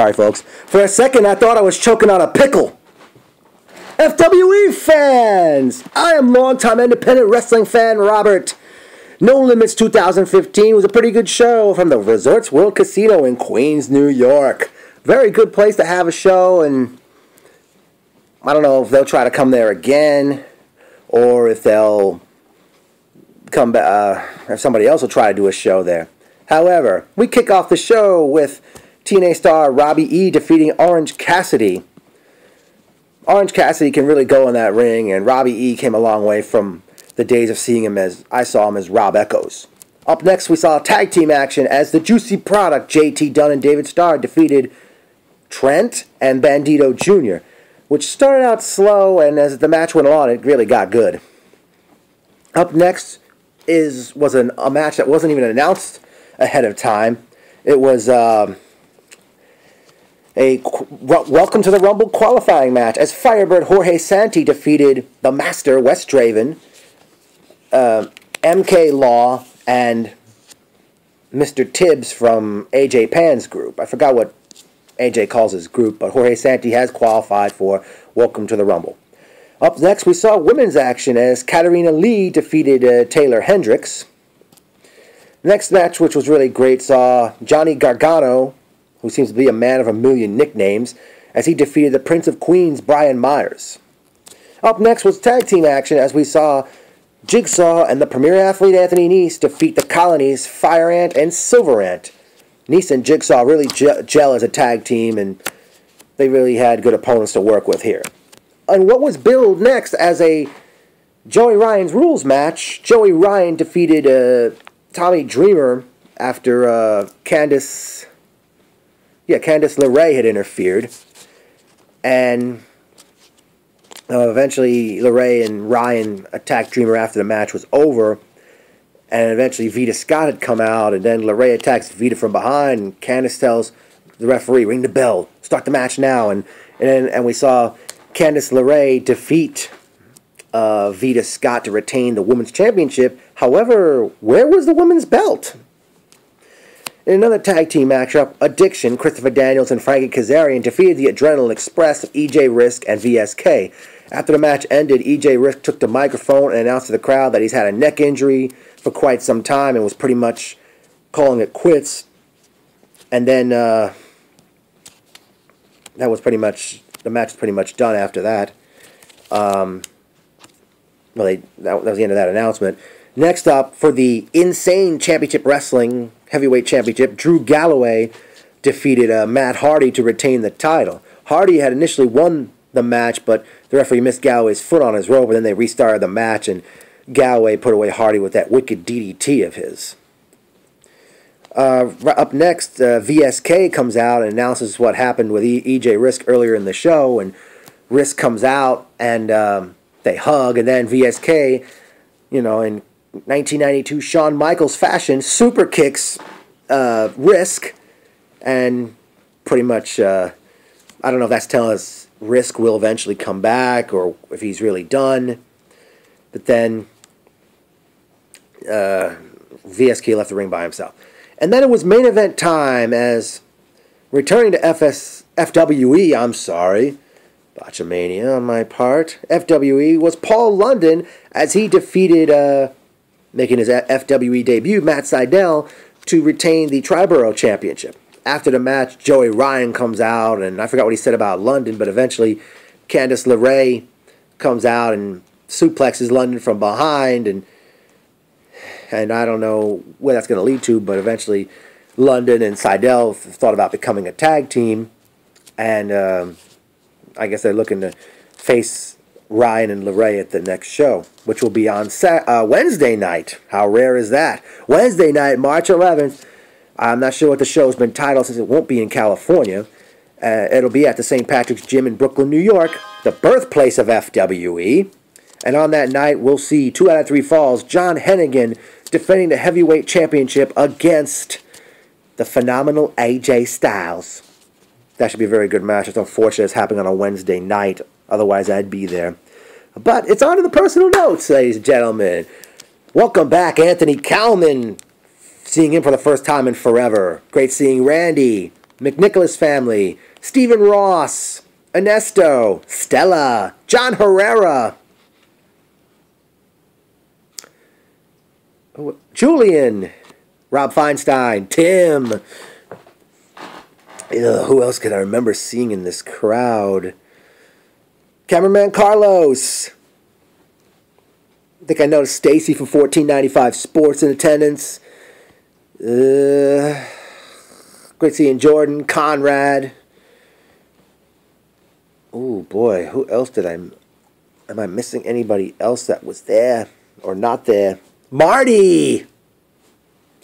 Sorry, folks. For a second, I thought I was choking on a pickle. FWE fans! I am longtime independent wrestling fan Robert. No Limits 2015 was a pretty good show from the Resorts World Casino in Queens, New York. Very good place to have a show, and I don't know if they'll try to come there again, or if they'll come back, if somebody else will try to do a show there. However, we kick off the show with TNA star Robbie E defeating Orange Cassidy. Orange Cassidy can really go in that ring, and Robbie E came a long way from the days of seeing him as I saw him as Rob Echoes. Up next, we saw tag team action as the Juicy Product, JT Dunn and David Starr, defeated Trent and Bandito Jr., which started out slow, and as the match went on, it really got good. Up next was a match that wasn't even announced ahead of time. It was a Welcome to the Rumble qualifying match as Firebird Jorge Santi defeated the Master Wes Draven, MK Law, and Mr. Tibbs from AJ Pan's group. I forgot what AJ calls his group, but Jorge Santi has qualified for Welcome to the Rumble. Up next, we saw women's action as Katarina Lee defeated Taylor Hendricks. Next match, which was really great, saw Johnny Gargano, who seems to be a man of a million nicknames, as he defeated the Prince of Queens, Brian Myers. Up next was tag team action as we saw Jigsaw and the Premier Athlete Anthony Nese defeat the Colonies, Fire Ant and Silver Ant. Nese and Jigsaw really gel as a tag team, and they really had good opponents to work with here. And what was billed next as a Joey Ryan's Rules match, Joey Ryan defeated Tommy Dreamer after Candice LeRae had interfered. And eventually LeRae and Ryan attacked Dreamer after the match was over. And eventually Vita Scott had come out, and then LeRae attacks Vita from behind, and Candice tells the referee, ring the bell, start the match now. And we saw Candice LeRae defeat Vita Scott to retain the Women's Championship. However, where was the women's belt? In another tag team matchup, Addiction, Christopher Daniels and Frankie Kazarian defeated the Adrenaline Express of EJ Risk and VSK. After the match ended, EJ Risk took the microphone and announced to the crowd that he's had a neck injury for quite some time and was pretty much calling it quits. And then that was pretty much, the match was pretty much done after that. That was the end of that announcement. Next up, for the Insane Championship Wrestling Heavyweight Championship, Drew Galloway defeated Matt Hardy to retain the title. Hardy had initially won the match, but the referee missed Galloway's foot on his rope, and then they restarted the match, and Galloway put away Hardy with that wicked DDT of his. Up next, VSK comes out and announces what happened with EJ Risk earlier in the show, and Risk comes out, and they hug, and then VSK, in 1992 Shawn Michaels fashion, super kicks Risk, and pretty much, I don't know if that's telling us Risk will eventually come back, or if he's really done, but then VSK left the ring by himself. And then it was main event time as returning to FWE, botchamania on my part, FWE was Paul London as he defeated, making his FWE debut, Matt Sydal, to retain the Triborough Championship. After the match, Joey Ryan comes out, and I forgot what he said about London, but eventually Candice LeRae comes out and suplexes London from behind, and I don't know where that's going to lead to, but eventually London and Sydal thought about becoming a tag team, and I guess they're looking to face Ryan and LeRae at the next show, which will be on Wednesday night. How rare is that? Wednesday night, March 11th. I'm not sure what the show's been titled since it won't be in California. It'll be at the St. Patrick's Gym in Brooklyn, New York, the birthplace of FWE. And on that night, we'll see 2 out of 3 falls, John Hennigan defending the heavyweight championship against the phenomenal AJ Styles. That should be a very good match. It's unfortunate it's happening on a Wednesday night. Otherwise, I'd be there. But it's on to the personal notes, ladies and gentlemen. Welcome back, Anthony Kalman. Seeing him for the first time in forever. Great seeing Randy. McNicholas family, Stephen Ross, Ernesto, Stella, John Herrera, Julian, Rob Feinstein, Tim. Who else could I remember seeing in this crowd? Cameraman Carlos. I think I noticed Stacy from 1495 Sports in attendance. Great seeing Jordan, Conrad. Oh boy, who else did am I missing anybody else that was there or not there? Marty!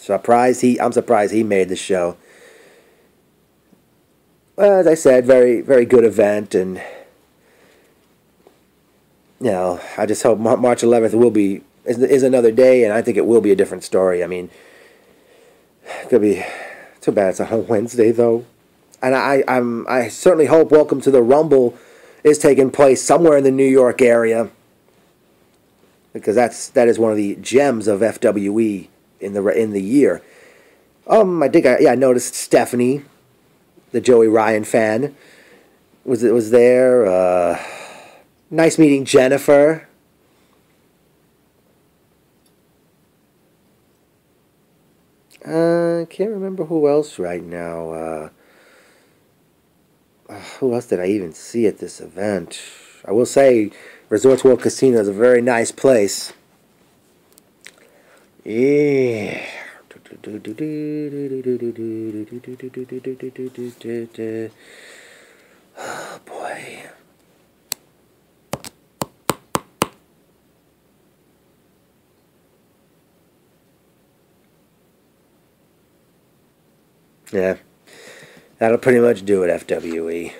I'm surprised he made the show. Well, as I said, very, very good event, and I just hope March 11th is another day, and I think it will be a different story. I mean, it could be too bad it's on Wednesday though, and I certainly hope Welcome to the Rumble is taking place somewhere in the New York area, because that is one of the gems of FWE in the year. I think I noticed Stephanie, the Joey Ryan fan, was there. Nice meeting Jennifer. I can't remember who else right now. Who else did I even see at this event? I will say Resorts World Casino is a very nice place. Yeah. Oh boy. Yeah. That'll pretty much do it, FWE.